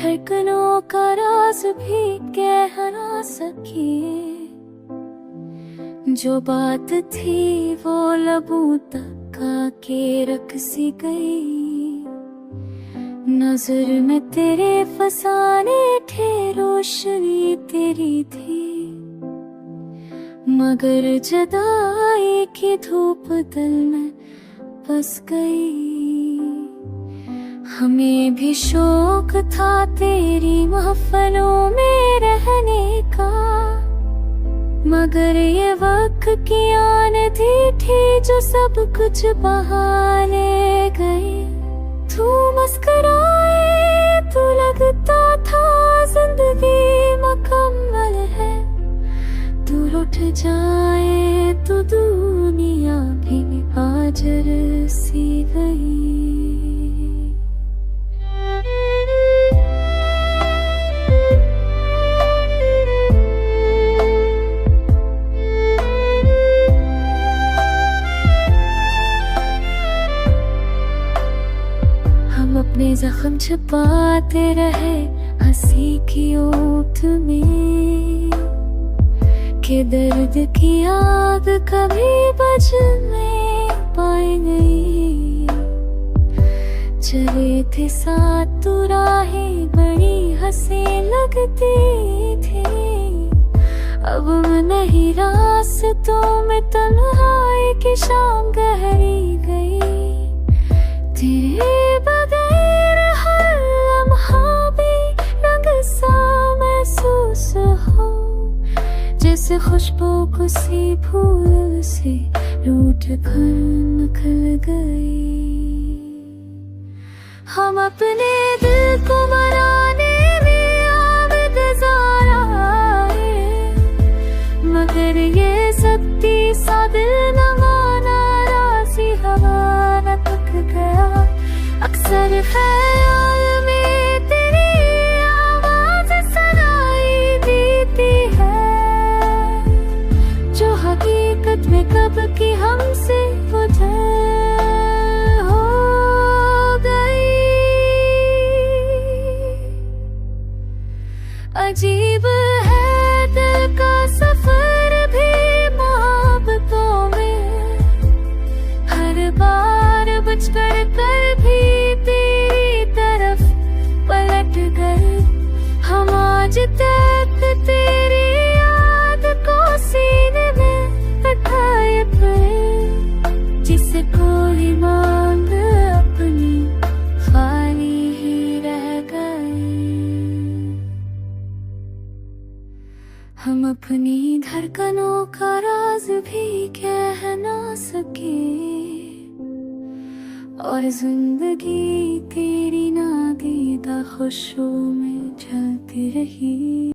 धड़कनों का राज भी कह ना सके। जो बात थी वो लबों तक आके रख सी गई। नजर में तेरे फसाने थे, रोशनी तेरी थी, मगर जुदाई की धूप दिल में बस गई। हमें भी शौक था तेरी महफलों में रहने का, मगर ये वक्त की आंधी थी जो सब कुछ बहाने गए। तू मुस्कुराए तो लगता था जिंदगी मुकम्मल है, तू लुट जाए तो दुनिया भी हाजिर सी गई। हम अपने जख्म छुपाते रहे हंसी की ओट में, कि दर्द की आग कभी बुझ नहीं पाएंगी। चले थे साथ तो राहें बड़ी हंसी लगती थी, अब नहीं रास्तों में तन्हाई की शाम गहरी गई। तेरे बगैर हर लम्हा भी रंग सा महसूस हो, जैसे खुशबू किसी फूल से रूठ कर निकल गई। हम अपने दिल को मनाने में आबिद ज़ाराए, मगर ये सख्ती सा दिल न माना, राज़ी हवा न थक गया। अक्सर ख्याल में तेरी आवाज़ सुनाई देती है, जो हकीकत में कब की हमसे उधर हो गई। अजीब है दिल का सफर भी मोहब्बतों में, हर बार बचकर कर भी तेरी तरफ पलट गए। हम आज तक तेरी याद को सीने में बैठाए पड़े, जिसे कोई मांग अपनी खाली ही रह गई। हम अपनी धड़कनों का राज भी कह ना सके, और जिंदगी तेरी नादीदा खुशियों में चलती रही।